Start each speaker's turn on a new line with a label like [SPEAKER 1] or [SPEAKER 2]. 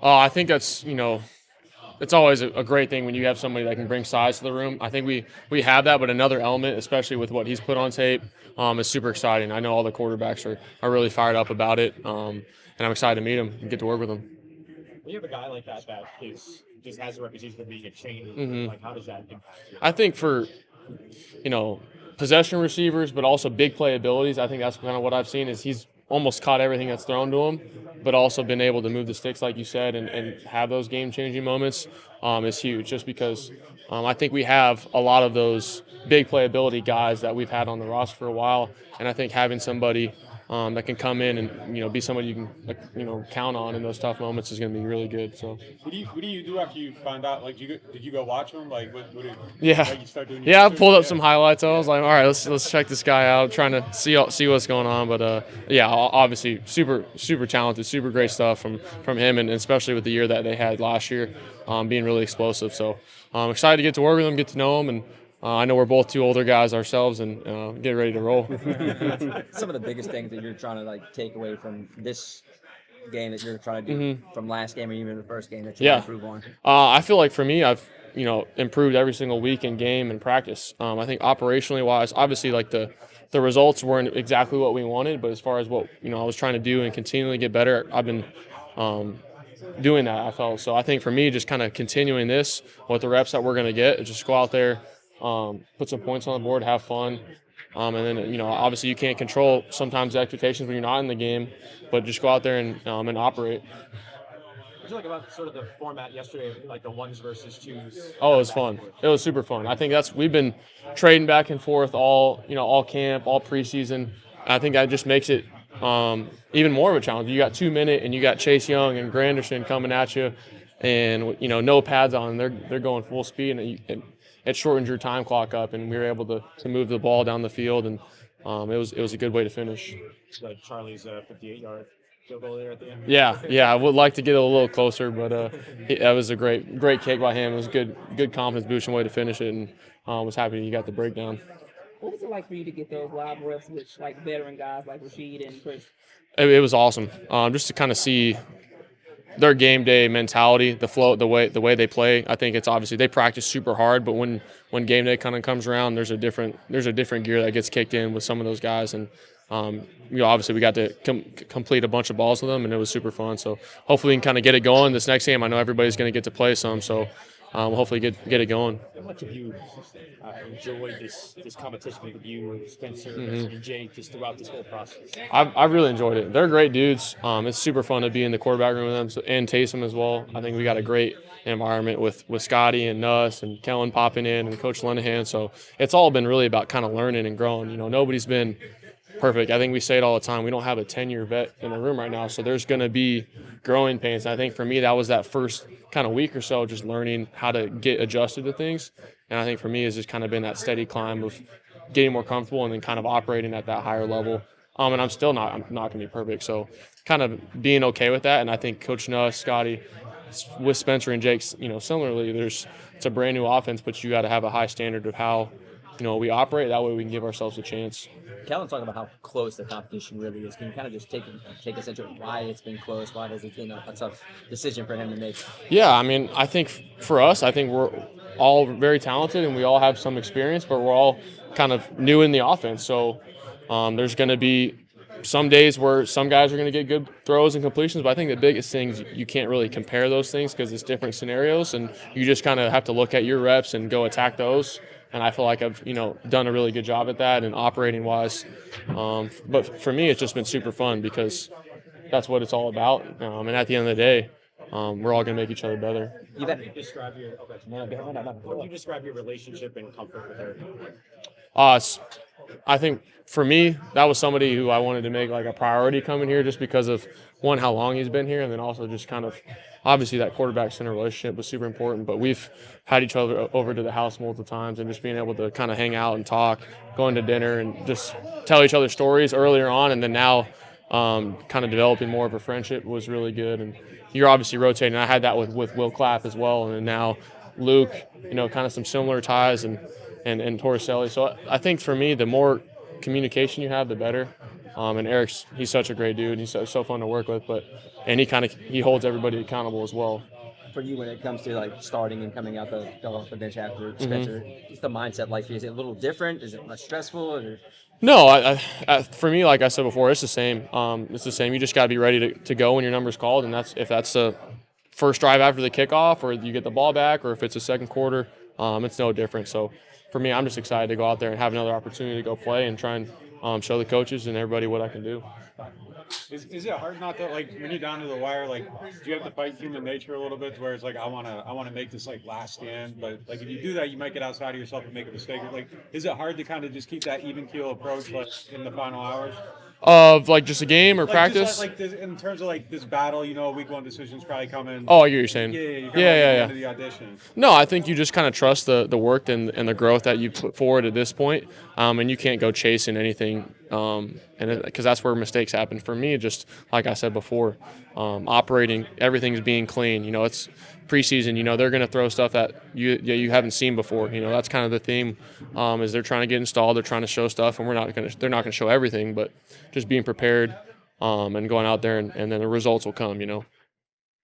[SPEAKER 1] I think that's, it's always a great thing when you have somebody that can bring size to the room. I think we have that, but another element, especially with what he's put on tape, is super exciting. I know all the quarterbacks are really fired up about it, and I'm excited to meet him and get to work with him.
[SPEAKER 2] When you have a guy like that just has a reputation of being a chain mover,
[SPEAKER 1] Mm-hmm.
[SPEAKER 2] like how does that impact you?
[SPEAKER 1] I think for, you know, possession receivers, but also big play abilities, I think that's kind of what I've seen is he's almost caught everything that's thrown to him, but also been able to move the sticks, like you said, and have those game-changing moments is huge just because I think we have a lot of those big playability guys that we've had on the roster for a while, and I think having somebody that can come in and be somebody you can count on in those tough moments is going to be really good. So
[SPEAKER 3] What do you do after you find out? Like, did you go watch him? Like,
[SPEAKER 1] yeah,
[SPEAKER 3] like you start doing
[SPEAKER 1] I pulled up some highlights. I was like, all right, let's check this guy out. Trying to see what's going on. But yeah, obviously super talented, super great stuff from him, and especially with the year that they had last year, being really explosive. So I'm excited to get to work with him, get to know him, and I know we're both two older guys ourselves, and get ready to roll.
[SPEAKER 4] Some of the biggest things that you're trying to take away from this game that you're trying to do from last game or even the first game that you want to improve on?
[SPEAKER 1] I feel like for me, I've improved every single week in game and practice. I think operationally wise, obviously like the results weren't exactly what we wanted, but as far as what I was trying to do and continually get better, I've been doing that. I felt so. I think for me, just kind of continuing this with the reps that we're going to get, just go out there, put some points on the board, have fun. And then, obviously you can't control sometimes the expectations when you're not in the game, but just go out there and operate.
[SPEAKER 2] What did you like about sort of the format yesterday, like the ones versus twos?
[SPEAKER 1] Oh, it was fun. It was super fun. I think we've been trading back and forth all camp, all preseason. I think that just makes it even more of a challenge. You got 2 minute and you got Chase Young and Granderson coming at you, and no pads on. They're going full speed, and it shortens your time clock up, and we were able to move the ball down the field, and it was a good way to finish.
[SPEAKER 2] Like Charlie's 58-yard field goal there at the end.
[SPEAKER 1] Yeah, I would like to get a little closer, but that was a great kick by him. It was a good confidence boosting way to finish it, and was happy he got the breakdown.
[SPEAKER 5] What was it like for you to get those live reps with veteran guys like Rashid and Chris?
[SPEAKER 1] It was awesome, just to kind of see their game day mentality, the flow, the way they play. I think it's obviously they practice super hard, but when game day kind of comes around, there's a different gear that gets kicked in with some of those guys, and obviously we got to complete a bunch of balls with them, and it was super fun. So hopefully we can kind of get it going this next game. I know everybody's going to get to play some, so hopefully get it going.
[SPEAKER 2] How much have you enjoyed this competition with you, Spencer, and Jake, just throughout this whole process?
[SPEAKER 1] I've really enjoyed it. They're great dudes. It's super fun to be in the quarterback room with them, and Taysom as well. I think we got a great environment with Scotty and Nuss and Kellen popping in and Coach Linehan. So it's all been really about kind of learning and growing. Nobody's been perfect. I think we say it all the time. We don't have a 10-year vet in the room right now, so there's going to be growing pains. And I think for me, that was that first kind of week or so, just learning how to get adjusted to things. And I think for me, it's just kind of been that steady climb of getting more comfortable and then kind of operating at that higher level. And I'm still not going to be perfect. So kind of being okay with that. And I think Coach Nuss, Scotty, with Spencer and Jake, similarly, it's a brand new offense, but you got to have a high standard of how we operate. That way we can give ourselves a chance.
[SPEAKER 4] Kellen talking about how close the competition really is. Can you kind of just take us into why it's been close? Why has it been a tough decision for him to make?
[SPEAKER 1] Yeah, I think for us, we're all very talented and we all have some experience, but we're all kind of new in the offense. So there's going to be some days where some guys are going to get good throws and completions, but I think the biggest thing is you can't really compare those things because it's different scenarios, and you just kind of have to look at your reps and go attack those. And I feel like I've, done a really good job at that and operating wise. But for me, it's just been super fun because that's what it's all about. And at the end of the day, we're all going to make each other better.
[SPEAKER 2] How would you describe your relationship and comfort with her?
[SPEAKER 1] I think for me, that was somebody who I wanted to make like a priority coming here just because of, one, how long he's been here, and then also just kind of obviously that quarterback-center relationship was super important. But we've had each other over to the house multiple times, and just being able to kind of hang out and talk, going to dinner, and just tell each other stories earlier on, and then now kind of developing more of a friendship was really good. And you're obviously rotating. I had that with Will Clapp as well, and then now Luke, kind of some similar ties, and Torricelli. So I think for me, the more communication you have, the better. And he's such a great dude. He's so fun to work with, and he holds everybody accountable as well.
[SPEAKER 4] For you, when it comes to like starting and coming out go off the bench after Spencer, what's the mindset like? Is it a little different? Is it less stressful? Or?
[SPEAKER 1] No, for me, like I said before, it's the same. It's the same. You just got to be ready to go when your number's called, and if that's the first drive after the kickoff, or you get the ball back, or if it's a second quarter, it's no different. So for me, I'm just excited to go out there and have another opportunity to go play and try and show the coaches and everybody what I can do.
[SPEAKER 3] Is it hard not to, like, when you're down to the wire, like, do you have to fight human nature a little bit to where it's like, I wanna make this like last stand, but like if you do that, you might get outside of yourself and make a mistake. Like, is it hard to kind of just keep that even keel approach like in the final hours?
[SPEAKER 1] Of like just a game or
[SPEAKER 3] like,
[SPEAKER 1] practice?
[SPEAKER 3] Just like this, in terms of like this battle, week one decision's probably coming.
[SPEAKER 1] Oh, I get what you're saying.
[SPEAKER 3] Yeah. End of the audition.
[SPEAKER 1] No, I think you just kind of trust the work and the growth that you put forward at this point, and you can't go chasing anything, because that's where mistakes happen. For me, just like I said before, operating, everything's being clean. It's preseason. They're going to throw stuff that you haven't seen before. That's kind of the theme, is they're trying to get installed, they're trying to show stuff, and they're not going to show everything, but just being prepared, and going out there, and then the results will come.